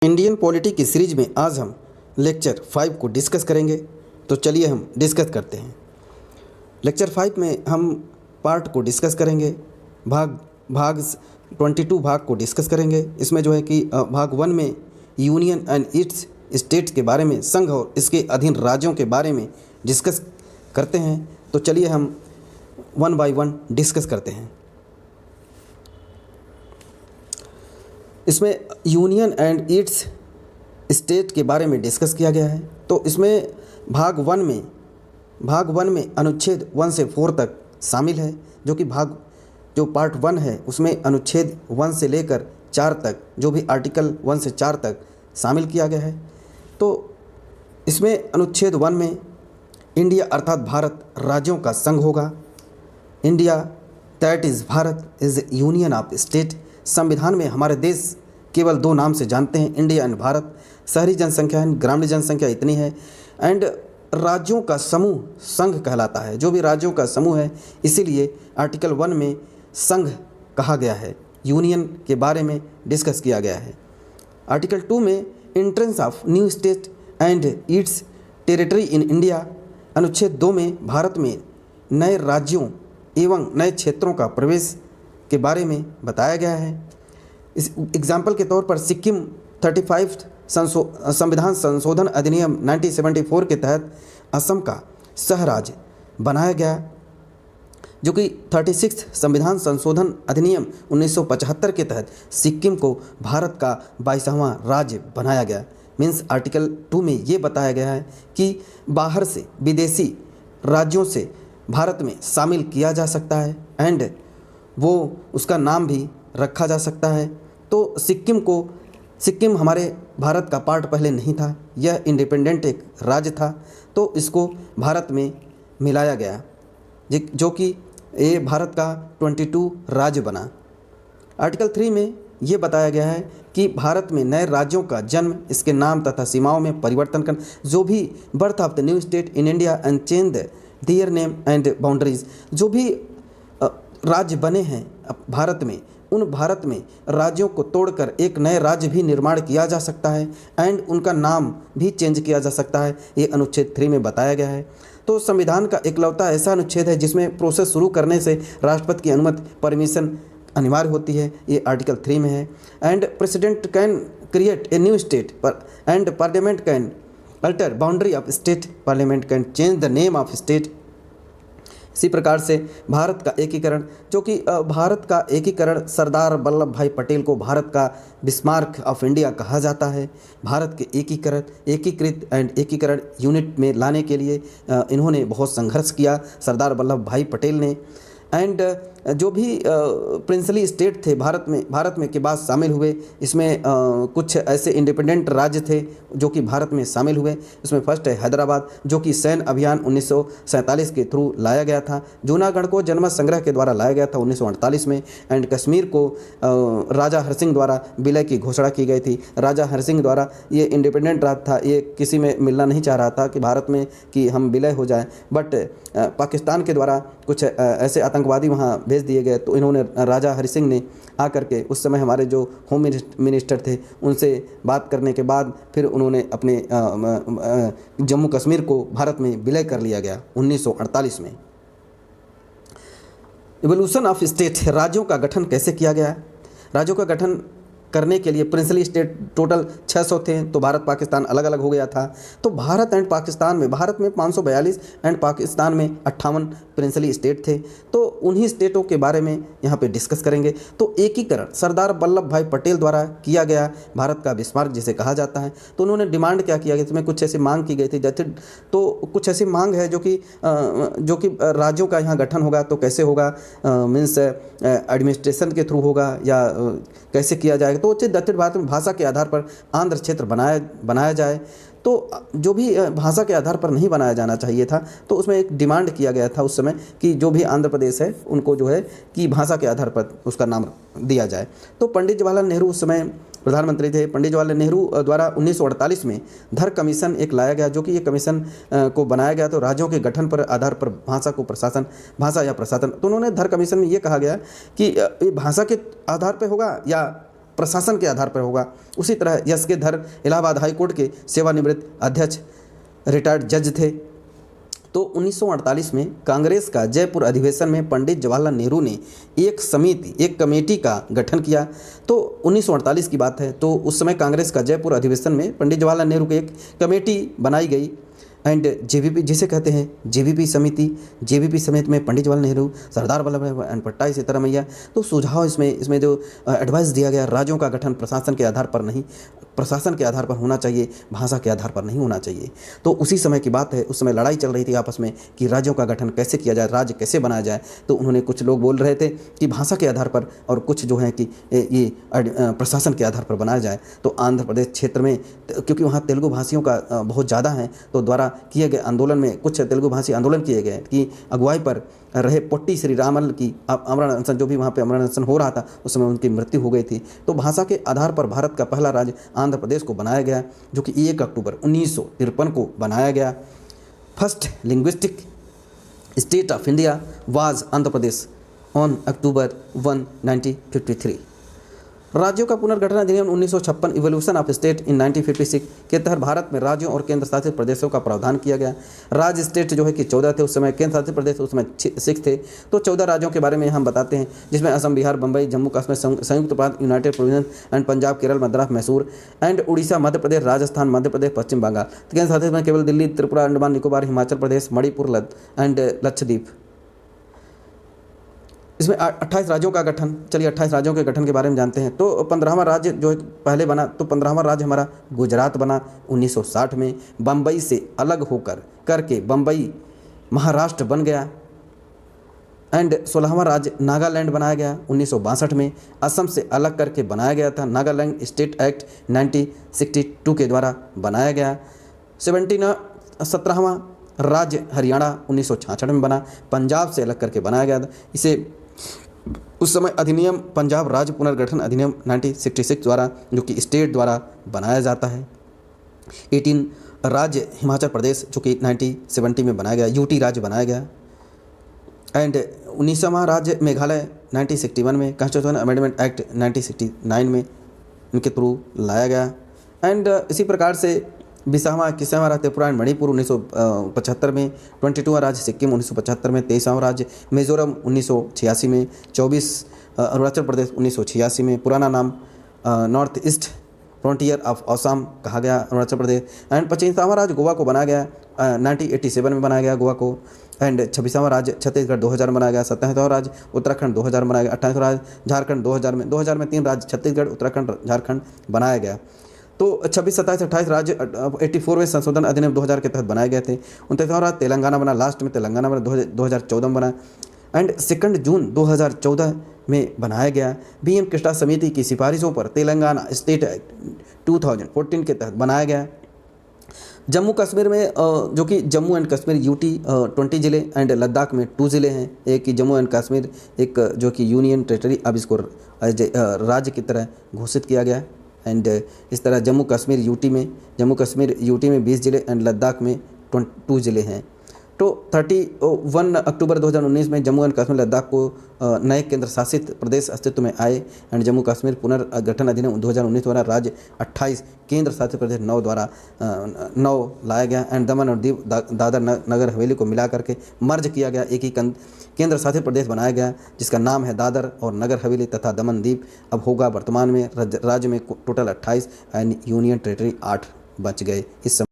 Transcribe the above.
Indian polity की series में आज हम लेक्चर 5 को डिस्कस करेंगे। तो चलिए हम डिस्कस करते हैं। लेक्चर 5 में हम पार्ट को डिस्कस करेंगे। भाग 22 भाग को डिस्कस करेंगे। इसमें जो है कि भाग 1 में यूनियन एंड इट्स स्टेट्स के बारे में, संघ और इसके अधीन राज्यों के बारे में डिस्कस करते हैं। तो चलिए हम 1 बाय 1 डिस्कस करते हैं। इसमें यूनियन एंड इट्स स्टेट के बारे में डिस्कस किया गया है। तो इसमें भाग 1 में अनुच्छेद 1 से 4 तक शामिल है, जो पार्ट 1 है उसमें अनुच्छेद 1 से लेकर 4 तक, जो भी आर्टिकल 1 से 4 तक शामिल किया गया है। तो इसमें अनुच्छेद 1 में इंडिया अर्थात भारत राज्यों का संघ होगा। India that is Bharat is union of state. संविधान में हमारे देश केवल 2 नाम से जानते हैं, इंडिया एंड भारत। शहरी जनसंख्या एंड ग्रामीण जनसंख्या इतनी है। एंड राज्यों का समूह संघ कहलाता है, जो भी राज्यों का समूह है, इसीलिए आर्टिकल 1 में संघ कहा गया है। यूनियन के बारे में डिस्कस किया गया है। आर्टिकल 2 में entrance of new state and it's territory in India. अनुच्छेद 2 में भारत में नए राज्यों एवं नए क्षेत्रों का प्रवेश के बारे में बताया गया है। इस एग्जाम्पल के तौर पर सिक्किम 35 संविधान संशोधन अधिनियम 1974 के तहत असम का सह राज्य बनाया गया, जो कि 36 संविधान संशोधन अधिनियम 1975 के तहत सिक्किम को भारत का 22वां राज्य बनाया गया। मीन्स आर्टिकल 2 में ये बताया गया है कि बाहर से विदेशी राज्यों से भारत में शामिल किया जा सकता है एंड वो उसका नाम भी रखा जा सकता है। तो सिक्किम हमारे भारत का पार्ट पहले नहीं था, यह इंडिपेंडेंट एक राज्य था। तो इसको भारत में मिलाया गया, जो कि ये भारत का 22 राज्य बना। आर्टिकल 3 में ये बताया गया है कि भारत में नए राज्यों का जन्म, इसके नाम तथा सीमाओं में परिवर्तन करना, जो भी birth of the new state in India and change their name and boundaries, जो भी राज्य बने हैं भारत में, उन भारत में राज्यों को तोड़कर एक नए राज्य भी निर्माण किया जा सकता है एंड उनका नाम भी चेंज किया जा सकता है। ये अनुच्छेद 3 में बताया गया है। तो संविधान का इकलौता ऐसा अनुच्छेद है जिसमें प्रोसेस शुरू करने से राष्ट्रपति की अनुमति, परमिशन अनिवार्य होती है। ये आर्टिकल 3 में है। And president can create a new state and parliament can alter boundary of state, parliament can change the name of state. इसी प्रकार से भारत का एकीकरण, जो कि भारत का एकीकरण सरदार वल्लभ भाई पटेल को भारत का बिस्मार्क ऑफ इंडिया कहा जाता है। भारत के एकीकरण यूनिट में लाने के लिए इन्होंने बहुत संघर्ष किया, सरदार वल्लभ भाई पटेल ने। एंड जो भी प्रिंसली स्टेट थे भारत में के बाद शामिल हुए, इसमें कुछ ऐसे इंडिपेंडेंट राज्य थे जो कि भारत में शामिल हुए। इसमें फर्स्ट है हैदराबाद, जो कि सैन्य अभियान 1947 के थ्रू लाया गया था। जूनागढ़ को जनमत संग्रह के द्वारा लाया गया था 1948 में। एंड कश्मीर को राजा हरसिंह द्वारा विलय की घोषणा की गई थी। राजा हरसिंह द्वारा ये इंडिपेंडेंट राज्य था, ये किसी में मिलना नहीं चाह रहा था कि भारत में कि हम विलय हो जाए, बट पाकिस्तान के द्वारा कुछ ऐसे आतंकवादी वहाँ भेज दिए गए। तो इन्होंने, राजा हरि सिंह ने आकर के, उस समय हमारे जो होम मिनिस्टर थे, उनसे बात करने के बाद फिर उन्होंने अपने जम्मू कश्मीर को भारत में विलय कर लिया गया 1948 में। इवोल्यूशन ऑफ स्टेट, राज्यों का गठन कैसे किया गया? राज्यों का गठन करने के लिए प्रिंसली स्टेट टोटल 600 थे, तो भारत पाकिस्तान अलग अलग हो गया था। तो भारत में 542 एंड पाकिस्तान में 58 प्रिंसली स्टेट थे। तो उन्हीं स्टेटों के बारे में यहाँ पे डिस्कस करेंगे। तो एकीकरण सरदार वल्लभ भाई पटेल द्वारा किया गया, भारत का बिस्मार्क जिसे कहा जाता है। तो उन्होंने डिमांड क्या किया गया, इसमें कुछ ऐसी मांग की गई थी। तो कुछ ऐसी मांग है जो कि राज्यों का यहाँ गठन होगा तो कैसे होगा, मीन्स एडमिनिस्ट्रेशन के थ्रू होगा या कैसे किया जाएगा। तो दक्षिण भारत में भाषा के आधार पर आंध्र क्षेत्र बनाया जाए। तो जो भी भाषा के आधार पर नहीं बनाया जाना चाहिए था, तो उसमें एक डिमांड किया गया था उस समय कि जो भी आंध्र प्रदेश है उनको जो है कि भाषा के आधार पर उसका नाम दिया जाए। तो पंडित जवाहरलाल नेहरू उस समय प्रधानमंत्री थे। पंडित जवाहरलाल नेहरू द्वारा 1948 में धर कमीशन एक लाया गया, जो कि ये कमीशन को बनाया गया तो राज्यों के गठन पर आधार पर भाषा या प्रशासन। तो उन्होंने धर कमीशन में ये कहा गया कि ये भाषा के आधार पर होगा या प्रशासन के आधार पर होगा। उसी तरह यश के धर इलाहाबाद हाई कोर्ट के सेवानिवृत्त अध्यक्ष रिटायर्ड जज थे। तो 1948 में कांग्रेस का जयपुर अधिवेशन में पंडित जवाहरलाल नेहरू ने एक कमेटी का गठन किया। तो 1948 की बात है, तो उस समय कांग्रेस का जयपुर अधिवेशन में पंडित जवाहरलाल नेहरू की एक कमेटी बनाई गई एंड जेवीपी जिसे कहते हैं जेवीपी समिति। जेवीपी समिति में पंडित जवाहरलाल नेहरू, सरदार वल्लभ भाई एंड पट्टाई सीतारामैया। तो सुझाव इसमें जो एडवाइस दिया गया, राज्यों का गठन प्रशासन के आधार पर नहीं, प्रशासन के आधार पर होना चाहिए, भाषा के आधार पर नहीं होना चाहिए। तो उसी समय की बात है, उस समय लड़ाई चल रही थी आपस में कि राज्यों का गठन कैसे किया जाए, राज्य कैसे बनाया जाए। तो उन्होंने कुछ लोग बोल रहे थे कि भाषा के आधार पर, और कुछ जो है कि ये प्रशासन के आधार पर बनाया जाए। तो आंध्र प्रदेश क्षेत्र में, क्योंकि वहाँ तेलुगु भाषियों का बहुत ज़्यादा है, तो द्वारा किए गए आंदोलन में कुछ तेलुगु भाषी आंदोलन किए गए कि अगुवाई पर रहे पोट्टी श्रीरामल की अमरण अनशन, जो भी वहाँ पे अमरण अनशन हो रहा था उस समय उनकी मृत्यु हो गई थी। तो भाषा के आधार पर भारत का पहला राज्य आंध्र प्रदेश को बनाया गया, जो कि 1 अक्टूबर 1953 को बनाया गया। First linguistic state of India was Andhra Pradesh on October 1, 1953। राज्यों का पुनर्गठन अधिनियम 1956 इवोल्यूशन ऑफ स्टेट इन 1956 के तहत भारत में राज्यों और केंद्र शासित प्रदेशों का प्रावधान किया गया। राज्य स्टेट जो है कि 14 थे उस समय, केंद्र शासित प्रदेश उस समय 6 थे। तो 14 राज्यों के बारे में हम बताते हैं, जिसमें Assam, Bihar, Bombay, Jammu Kashmir, Sanyukt Prant, United Provinces and Punjab, Kerala, Madras, Mysore and Orissa, Madhya Pradesh, Rajasthan, Madhya Pradesh, Paschim Bangal. केंद्र शासित में केवल दिल्ली, त्रिपुरा, अंडमान निकोबार, हिमाचल प्रदेश, मणिपुर एंड लक्षद्वीप। इसमें 28 राज्यों का गठन। चलिए 28 राज्यों के गठन के बारे में जानते हैं। तो 15वां राज्य जो पहले बना, तो 15वां राज्य हमारा गुजरात बना 1960 में। बम्बई से अलग होकर करके बम्बई महाराष्ट्र बन गया। एंड 16वां राज्य नागालैंड बनाया गया 1962 में। असम से अलग करके बनाया गया था, नागालैंड स्टेट एक्ट 1962 के द्वारा बनाया गया। 17वां राज्य हरियाणा 1966 में बना, पंजाब से अलग करके बनाया गया था। इसे उस समय अधिनियम पंजाब राज्य पुनर्गठन अधिनियम 1966 द्वारा, जो कि स्टेट द्वारा बनाया जाता है। 18 राज्य हिमाचल प्रदेश, जो कि 1970 में बनाया गया, यूटी राज्य बनाया गया। एंड 19वां राज्य मेघालय 1961 में, कॉन्स्टिट्यूशन अमेंडमेंट एक्ट 1969 में इनके थ्रू लाया गया। एंड इसी प्रकार से 20वां 21वां राज्य त्रिपुरा एंड मणिपुर 1975 में, 22वां राज्य सिक्किम 1975 में, 23वां राज्य मिजोरम 1986 में, 24 अरुणाचल प्रदेश 1986 में, पुराना नाम north east frontier of Assam कहा गया अरुणाचल प्रदेश। एंड 25वां राज्य गोवा को बनाया गया 1987 में बनाया गया गोवा को। एंड 26वां राज्य छत्तीसगढ़ 2000 में बनाया गया। 27वां राज्य उत्तराखंड 2000 में बनाया गया। 28वां राज्य झारखंड 2000 में 3 राज्य छत्तीसगढ़, उत्तराखंड, झारखंड बनाया गया। तो 26, 27, 28 राज्य 84वें संशोधन अधिनियम 2000 के तहत बनाए गए थे। 29वां राज्य तेलंगाना बना, लास्ट में तेलंगाना बना 2014 में बना। एंड 2 जून 2014 में बनाया गया। बीएम कृष्णा समिति की सिफारिशों पर तेलंगाना स्टेट एक्ट 2014 के तहत बनाया गया। जम्मू कश्मीर में जो कि जम्मू एंड कश्मीर यूटी 20 ज़िले एंड लद्दाख में 2 ज़िले हैं। एक कि जम्मू एंड कश्मीर, एक जो कि यूनियन टेरिटरी, अब इसको राज्य की तरह घोषित किया गया। एंड इस तरह जम्मू कश्मीर यूटी में 20 ज़िले एंड लद्दाख में 2 ज़िले हैं। तो 31 अक्टूबर 2019 में जम्मू एंड कश्मीर लद्दाख को नए केंद्र शासित प्रदेश अस्तित्व में आए। एंड जम्मू कश्मीर पुनर्गठन अधिनियम 2019 द्वारा राज्य 28, केंद्र शासित प्रदेश 9 द्वारा 9 लाया गया। एंड दमन और दीव, दादर, नगर हवेली को मिला करके मर्ज किया गया, एक ही केंद्र शासित प्रदेश बनाया गया, जिसका नाम है दादर और नगर हवेली तथा दमन दीव। अब होगा वर्तमान में राज्य में टोटल 28 एंड यूनियन टेरिटरी 8 बच गए इस समय।